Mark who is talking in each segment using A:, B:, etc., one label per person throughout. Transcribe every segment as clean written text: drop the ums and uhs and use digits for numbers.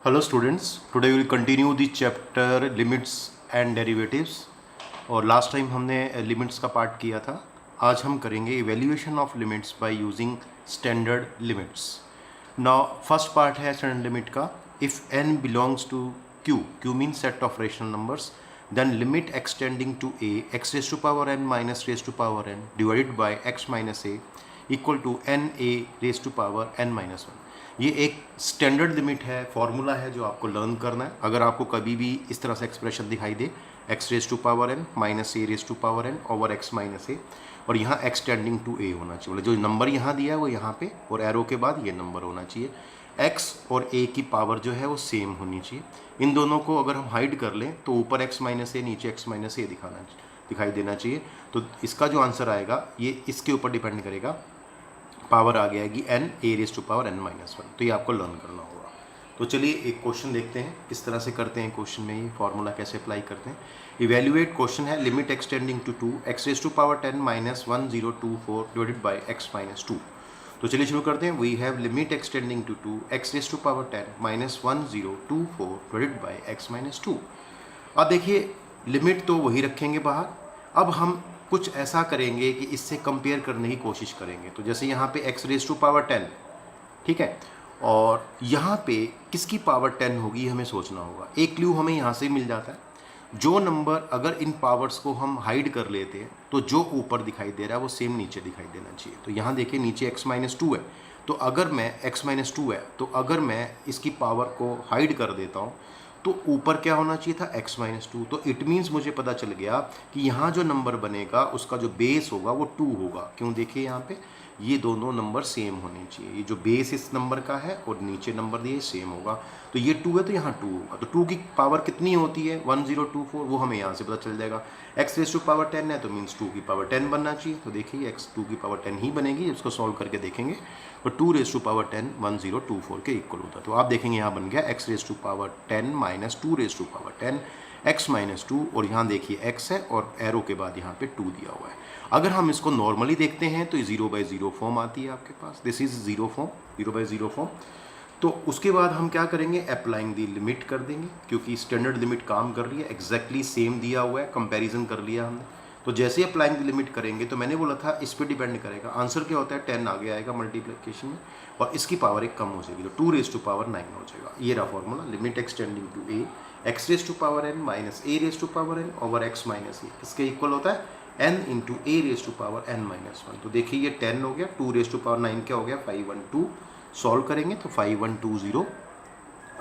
A: Hello students, today will continue the chapter limits and derivatives. और last time हमने limits का part किया था। आज हम करेंगे evaluation of limits by using standard limits. Now first part है स्टैंडर्ड लिमिट का। If n belongs to q, q means set of rational numbers, then limit extending to a x raised to power n minus raised to power n divided by x minus a equal to n a raised to power n minus 1। ये एक standard limit है, formula है जो आपको learn करना है। अगर आपको कभी भी इस तरह से एक्सप्रेशन दिखाई दे x raise to power n minus a raise to power n over x minus a, और यहाँ एक्सटेंडिंग टू a होना चाहिए, जो नंबर यहाँ दिया है वो यहाँ पे और एरो के बाद ये नंबर होना चाहिए। x और a की पावर जो है वो सेम होनी चाहिए। इन दोनों को अगर हम हाइड कर लें तो ऊपर x माइनस ए नीचे x माइनस ए दिखाई देना चाहिए। तो इसका जो आंसर आएगा ये इसके ऊपर डिपेंड करेगा। पावर आ गया n a raise to power n minus 1। तो ये आपको लर्न करना होगा। तो चलिए एक क्वेश्चन देखते हैं किस तरह से करते हैं। क्वेश्चन में ये फॉर्मूला कैसे अप्लाई करते हैं। इवैल्यूएट क्वेश्चन है limit x tending to 2 x raise to power 10 minus 1024 divided by x minus 2। तो चलिए शुरू करते हैं। We have limit x tending to 2 x raise to power 10 minus 1024 divided by x minus 2। अब देखिए लिमिट तो वही रखेंगे बाहर। अब हम कुछ ऐसा करेंगे कि इससे कंपेयर करने की कोशिश करेंगे। तो जैसे यहाँ पे x रेज टू पावर 10, ठीक है, और यहाँ पे किसकी पावर 10 होगी हमें सोचना होगा। एक क्लू हमें यहाँ से मिल जाता है। जो नंबर अगर इन पावर्स को हम हाइड कर लेते हैं तो जो ऊपर दिखाई दे रहा है वो सेम नीचे दिखाई देना चाहिए। तो यहाँ देखिए नीचे x माइनस 2 है, तो अगर मैं x माइनस 2 है तो अगर मैं इसकी पावर को हाइड कर देता हूँ तो ऊपर क्या होना चाहिए था x माइनस 2। तो इट मीन्स मुझे पता चल गया कि यहाँ जो नंबर बनेगा उसका जो बेस होगा वो 2 होगा। क्यों, देखिए यहाँ पे ये दोनों नंबर सेम होने चाहिए। ये जो बेस इस नंबर का है और नीचे नंबर दिए सेम होगा। तो ये 2 है तो यहाँ 2 होगा। तो 2 की पावर कितनी होती है 1024, वो हमें यहाँ से पता चल जाएगा। x रेज टू पावर 10 है तो मीन्स 2 की पावर 10 बनना चाहिए। तो देखिए x 2 की पावर 10 ही बनेगी। इसको सॉल्व करके देखेंगे और 2 रेज टू पावर 10 1024 के इक्वल होता है। तो आप देखेंगे यहाँ बन गया x raise to power 10 minus 2 raise to power 10 x minus 2, और यहाँ देखिए x है और एरो के बाद यहाँ पे 2 दिया हुआ है। अगर हम इसको नॉर्मली देखते हैं तो ये 0/0 फॉर्म आती है आपके पास। This is 0 form, 0/0 form. तो उसके बाद हम क्या करेंगे, अप्लाइंग दी लिमिट कर देंगे, क्योंकि स्टैंडर्ड लिमिट काम कर रही है, एग्जैक्टली सेम दिया हुआ है, कंपैरिजन कर लिया हमने। तो जैसे ही अप्लाइंग दी लिमिट करेंगे तो मैंने बोला था इस पर डिपेंड करेगा। आंसर क्या होता है 10 आगे आएगा मल्टीप्लिकेशन में और इसकी पावर एक कम हो जाएगी, तो 2 रेज टू पावर 9 हो जाएगा। ये रहा formula, limit x tending to a x raise to power n minus a raise to power n over x minus a, इसके इक्वल होता है n into a raise to power n minus 1। तो देखिए ये 10 हो गया, 2 रेज टू पावर 9 क्या हो गया 512। सॉल्व करेंगे तो 5120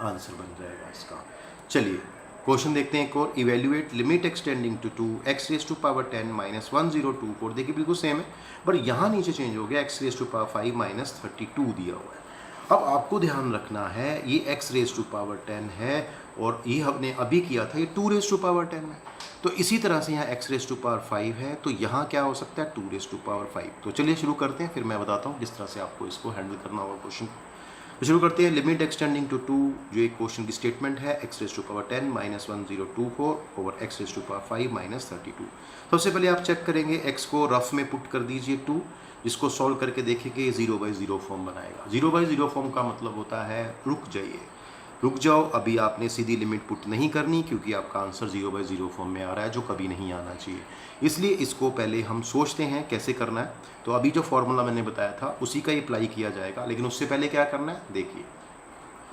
A: आंसर बन जाएगा इसका। चलिए क्वेश्चन देखते हैं एक और। Evaluate limit x tending to 2 x raise to power 10 minus 1024। देखिए बिल्कुल सेम है, पर यहाँ नीचे चेंज हो गया x raise to power 5 minus 32 दिया हुआ है। अब आपको ध्यान रखना है ये x रेज टू पावर 10 है और ये हमने अभी किया था ये 2 रेज टू पावर 10 है। तो इसी तरह से यहाँ x रेज टू पावर 5 है, तो यहाँ क्या हो सकता है 2 रेज टू पावर 5। तो चलिए शुरू करते हैं, फिर मैं बताता हूँ किस तरह से आपको इसको हैंडल करना होगा क्वेश्चन। तो शुरू करते हैं। लिमिट एक्सटेंडिंग टू 2, जो एक क्वेश्चन की स्टेटमेंट है, x raise to power 10 minus 1024 over x raise to power 5 minus 32। सबसे पहले आप चेक करेंगे x को रफ में पुट कर दीजिए 2, जिसको सॉल्व करके देखेंगे 0/0 फॉर्म बनाएगा। 0/0 फॉर्म का मतलब होता है रुक जाइए, रुक जाओ, अभी आपने सीधी लिमिट पुट नहीं करनी, क्योंकि आपका आंसर 0/0 फॉर्म में आ रहा है जो कभी नहीं आना चाहिए। इसलिए इसको पहले हम सोचते हैं कैसे करना है। तो अभी जो फॉर्मूला मैंने बताया था उसी का ही अप्लाई किया जाएगा, लेकिन उससे पहले क्या करना है देखिए।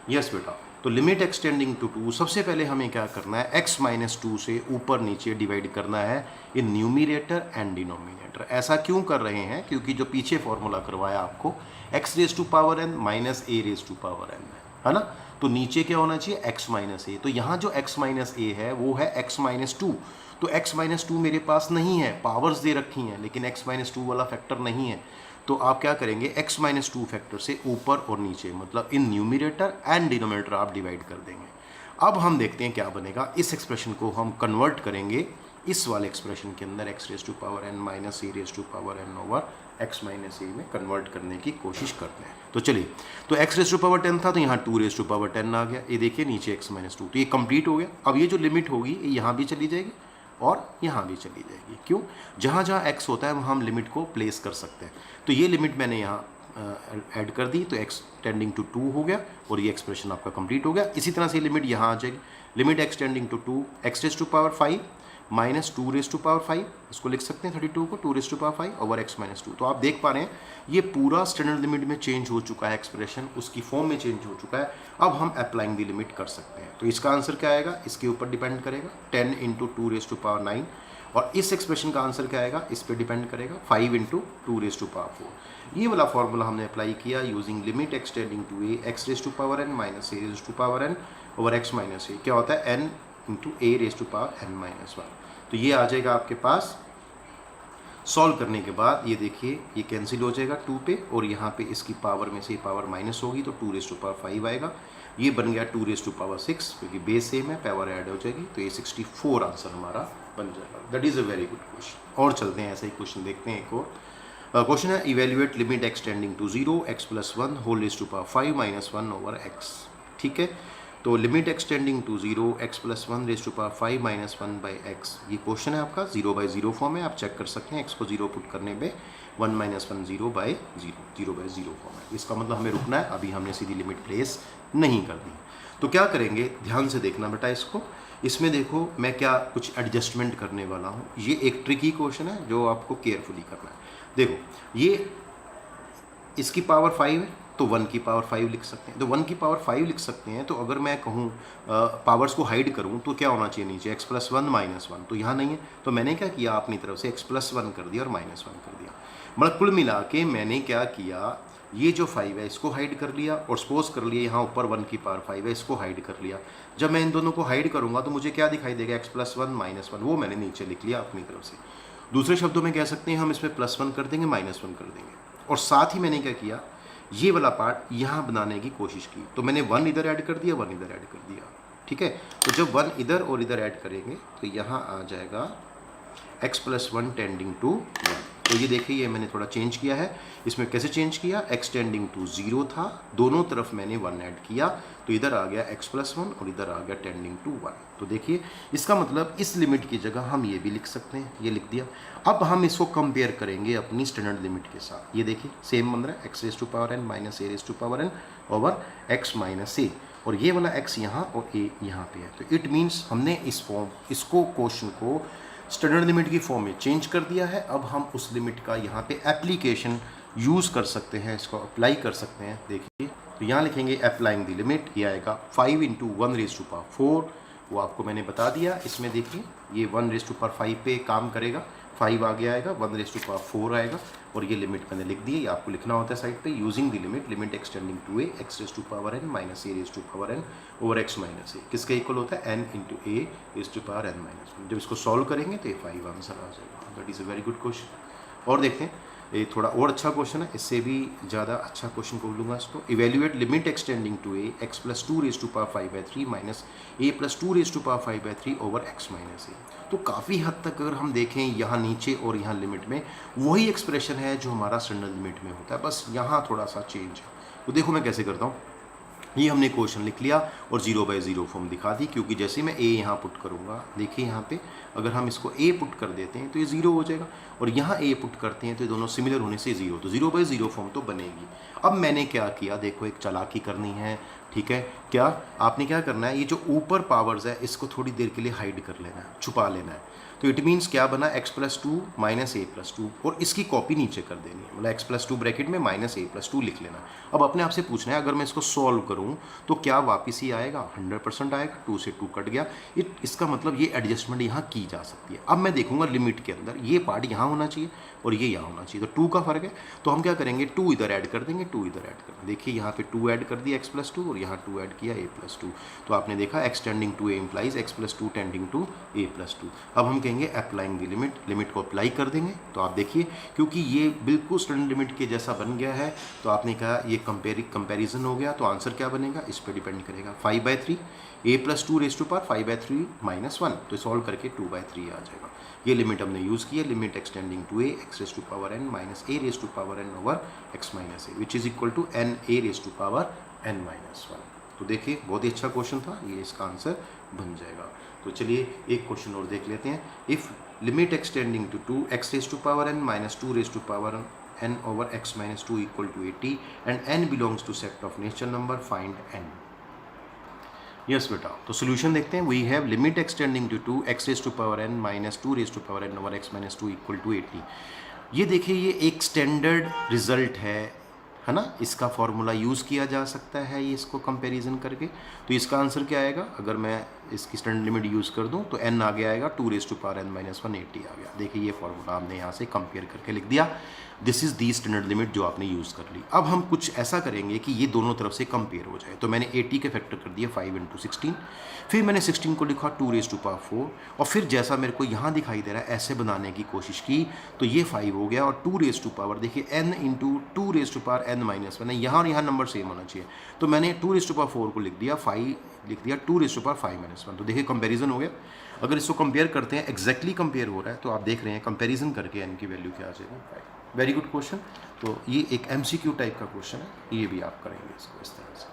A: यस बेटा, तो लिमिट एक्सटेंडिंग टू 2, सबसे पहले हमें क्या करना है x माइनस 2 से ऊपर नीचे डिवाइड करना है इन न्यूमिरेटर एंड डिनोमिनेटर। ऐसा क्यों कर रहे हैं, क्योंकि जो पीछे फॉर्मूला करवाया आपको x raise to power n minus a raise to power n है ना। तो नीचे क्या होना चाहिए x माइनस a। तो यहाँ जो x माइनस a है वो है x माइनस 2। तो x माइनस 2 मेरे पास नहीं है, पावर्स दे रखी हैं लेकिन x माइनस 2 वाला फैक्टर नहीं है। तो आप क्या करेंगे x माइनस 2 फैक्टर से ऊपर और नीचे, मतलब इन न्यूमिरेटर एंड डिनोमिनेटर आप डिवाइड कर देंगे। अब हम देखते हैं क्या बनेगा। इस एक्सप्रेशन को हम कन्वर्ट करेंगे इस वाले एक्सप्रेशन के अंदर, x raise to power n minus a raise to power n over x minus a में कन्वर्ट करने की कोशिश करते हैं। तो चलिए, तो x रेज टू पावर 10 था तो यहाँ 2 रेज टू पावर 10 आ गया। ये देखिए नीचे x माइनस 2, तो ये कंप्लीट हो गया। अब ये जो लिमिट होगी ये यहाँ भी चली जाएगी और यहाँ भी चली जाएगी। क्यों, जहाँ जहाँ x होता है वहाँ हम लिमिट को प्लेस कर सकते हैं। तो ये लिमिट मैंने यहाँ ऐड कर दी तो x टेंडिंग टू 2 हो गया और ये एक्सप्रेशन आपका कंप्लीट हो गया। इसी तरह से लिमिट यहाँ आ जाएगी, limit x tending to 2 x raise to power 5 minus 2 raise to power 5, इसको लिख सकते हैं 32 को 2 raise to power 5 over x minus 2। तो आप देख पा रहे हैं ये पूरा स्टैंडर्ड लिमिट में चेंज हो चुका है, एक्सप्रेशन उसकी फॉर्म में चेंज हो चुका है। अब हम अप्लाइंग द लिमिट कर सकते हैं। तो इसका आंसर क्या आएगा, इसके ऊपर डिपेंड करेगा 10 इंटू 2 रेज टू पावर 9, और इस एक्सप्रेशन का आंसर क्या आएगा, इस पर डिपेंड करेगा 5 इंटू 2 रेज टू पावर 4। ये वाला फॉर्मूला हमने अप्लाई किया using limit x tending to a x raise to power n minus a raise to power n over x minus a। क्या होता है n into a raise to power n minus 1। तो ये आ जाएगा आपके पास। Solve करने के बाद ये देखिए ये कैंसिल हो जाएगा 2 पे, और यहाँ पे इसकी पावर में से पावर माइनस होगी तो 2 रेज टू पावर 5 आएगा। ये बन गया 2 रेज टू पावर 6, क्योंकि बेस सेम है, पावर ऐड हो जाएगी, तो ये 64 आंसर हमारा बन जाएगा। That is a very good question. और चलते हैं, ऐसा ही क्वेश्चन देखते हैं एक और। क्वेश्चन है evaluate limit x tending to 0 x plus 1 whole raise to power 5 minus 1 over x। ठीक है, तो limit x tending to 0 x plus 1 raise to power 5 minus 1 by x। ये क्वेश्चन है आपका 0/0 फॉर्म है, आप चेक कर सकते हैं। x को 0 पुट करने पे 1 माइनस 1 0/0 0/0 फॉर्म है। इसका मतलब हमें रुकना है, अभी हमने सीधी लिमिट प्लेस नहीं करनी। तो क्या करेंगे, ध्यान से देखना बेटा इसको। इसमें देखो मैं क्या कुछ एडजस्टमेंट करने वाला हूँ। ये एक ट्रिकी क्वेश्चन है जो आपको केयरफुली करना है। देखो ये इसकी पावर 5 है तो 1 की पावर 5 लिख सकते हैं। तो 1 की पावर 5 लिख सकते हैं, तो अगर मैं कहूँ पावर्स को हाइड करूँ तो क्या होना चाहिए नीचे, x प्लस 1 माइनस 1। तो यहाँ नहीं है, तो मैंने क्या किया अपनी तरफ से x प्लस 1 कर दिया और माइनस 1 कर दिया। मतलब कुल मिला के मैंने क्या किया, ये जो 5 है इसको हाइड कर लिया, और सपोज कर लिया यहाँ ऊपर 1 की पावर 5 है इसको हाइड कर लिया। जब मैं इन दोनों को हाइड करूँगा तो मुझे क्या दिखाई देगा, x प्लस 1 माइनस 1, वो मैंने नीचे लिख लिया अपनी तरफ से। दूसरे शब्दों में कह सकते हैं हम इसमें प्लस 1 कर देंगे माइनस 1 कर देंगे, और साथ ही मैंने क्या किया, ये वाला पार्ट यहाँ बनाने की कोशिश की। तो मैंने 1 इधर ऐड कर दिया, 1 इधर ऐड कर दिया। ठीक है, तो जब 1 इधर और इधर ऐड करेंगे तो यहाँ आ जाएगा x प्लस 1 टेंडिंग टू 1। तो ये देखिए ये मैंने थोड़ा चेंज किया है। इसमें कैसे चेंज किया, x टेंडिंग टू 0 था, दोनों तरफ मैंने 1 ऐड किया, तो इधर आ गया x प्लस 1 और इधर आ गया टेंडिंग टू 1। तो देखिए इसका मतलब इस लिमिट की जगह हम ये भी लिख सकते हैं, ये लिख दिया। अब हम इसको कंपेयर करेंगे अपनी स्टैंडर्ड लिमिट के साथ। ये देखिए सेम बन रहा है, x raise to power n minus a raise to power n over x minus a, और ये वाला x यहाँ और a यहाँ पे है। तो इट मीन्स हमने इसको क्वेश्चन को स्टैंडर्ड लिमिट की फॉर्म में चेंज कर दिया है। अब हम उस लिमिट का यहाँ पे एप्लीकेशन यूज़ कर सकते हैं, इसको अप्लाई कर सकते हैं। देखिए तो यहाँ लिखेंगे अप्लाइंग द लिमिट, ये आएगा 5 इंटू 1 रेज टू पावर 4, वो आपको मैंने बता दिया। इसमें देखिए ये 1 रेज टू पावर 5 पे काम करेगा, 5 आगे आएगा, 1 रेज टू पावर 4 आएगा, और ये लिमिट मैंने लिख दी है। ये आपको लिखना होता है साइड पे, using the limit limit x tending to a x raise to power n minus a raise to power n over x minus a। किसका इक्वल होता है, n into a raise to power n minus 1। जब इसको solve करेंगे तो ये 5 answer आ जाएगा। That is a very good question. और देखते हैं ये थोड़ा और अच्छा क्वेश्चन है, इससे भी ज़्यादा अच्छा क्वेश्चन को लूँगा इसको। Evaluate limit x tending to a x plus 2 raise to power 5/3 minus a plus 2 raise to power 5/3 over x minus a। तो काफ़ी हद तक अगर हम देखें यहाँ नीचे और यहाँ लिमिट में वही एक्सप्रेशन है जो हमारा स्टैंडर्ड लिमिट में होता है, बस यहाँ थोड़ा सा चेंज है। तो देखो मैं कैसे करता हूँ, ये हमने क्वेश्चन लिख लिया और 0/0 फॉर्म दिखा दी, क्योंकि जैसे मैं a यहाँ पुट करूँगा, देखिए यहाँ पे अगर हम इसको a पुट कर देते हैं तो ये 0 हो जाएगा, और यहाँ a पुट करते हैं तो ये दोनों सिमिलर होने से 0, तो 0/0 फॉर्म तो बनेगी। अब मैंने क्या किया, देखो एक चालाकी करनी है। ठीक है, क्या आपने क्या करना है, ये जो ऊपर पावर्स है इसको थोड़ी देर के लिए हाइड कर लेना है, छुपा लेना है। तो इट मीन्स क्या बना, x plus 2 minus a plus 2, और इसकी कॉपी नीचे कर देनी है, मतलब x प्लस 2 ब्रैकेट में माइनस a प्लस 2 लिख लेना। अब अपने आप से पूछना है अगर मैं इसको सॉल्व करूं तो क्या वापस ही आएगा, 100% आएगा, 2 से 2 कट गया। इसका मतलब ये एडजस्टमेंट यहाँ की जा सकती है। अब मैं देखूंगा लिमिट के अंदर ये पार्ट यहाँ होना चाहिए और ये यहाँ होना चाहिए, तो 2 का फर्क है। तो हम क्या करेंगे, 2 इधर ऐड कर देंगे, 2 इधर ऐड कर देंगे। देखिए यहाँ पे 2 ऐड कर दिया x प्लस 2 और यहाँ 2 ऐड किया a प्लस 2। तो आपने देखा x tending to a implies x plus 2 tending to a plus 2। अब हम कहेंगे अप्लाइंग द लिमिट, लिमिट को अप्लाई कर देंगे। तो आप देखिए क्योंकि ये बिल्कुल स्टैंडर्ड लिमिट के जैसा बन गया है, तो आपने कहा ये कंपेरिजन हो गया, तो आंसर क्या बनेगा इस पर डिपेंड करेगा। 5/3 a plus 2 raise to power 5/3 minus 1, तो सॉल्व करके 2/3 आ जाएगा। ये लिमिट हमने यूज़ की है, limit x tending to a x raise to power n minus a raise to power n over x minus a which is equal to n a raise to power n minus 1। तो देखिए बहुत ही अच्छा question था, ये इसका answer बन जाएगा। तो चलिए एक क्वेश्चन और देख लेते हैं। If limit x tending to 2 x raise to power n minus 2 raise to power n over x minus 2 equal to 80 and n belongs to set of natural number, find n. Yes बेटा, तो solution देखते हैं. We have limit x tending to x raise to power n minus 2 raise to power n over x minus 2 equal to 80. ये देखिए, ये एक standard result है ना. इसका फॉर्मूला यूज़ किया जा सकता है ये इसको कंपैरिजन करके. तो इसका आंसर क्या आएगा? अगर मैं इसकी स्टैंडर्ड लिमिट यूज़ कर दूं तो n आगे आएगा 2 raise to power n minus 1 80 आ गया. देखिए, ये फॉर्मूला हमने यहाँ से कंपेयर करके लिख दिया. This is the standard limit जो आपने यूज़ कर ली. अब हम कुछ ऐसा करेंगे कि ये दोनों तरफ से कंपेयर हो जाए. तो मैंने 80 के फैक्टर कर दिया 5 इंटू 16, फिर मैंने 16 को लिखा 2 रेज टू पावर 4, और फिर जैसा मेरे को यहाँ दिखाई दे रहा है ऐसे बनाने की कोशिश की तो ये 5 हो गया. और 2 रेज टू पावर देखिए n into 2 raise to power n minus 1 है. यहाँ और यहाँ नंबर सेम होना चाहिए. तो मैंने 2 रेज टू पावर 4 को लिख दिया, 5 लिख दिया 2 रेज टू पावर 5 माइनस 1. तो देखिए कंपैरिजन हो गया. अगर इसको कंपेयर करते हैं, एग्जैक्टली कंपेयर हो रहा है, तो आप देख रहे हैं कंपैरिजन करके n की वैल्यू क्या आ जाएगी. Very good question. तो ये एक MCQ टाइप का क्वेश्चन है, ये भी आप करेंगे इसको इस तरह से.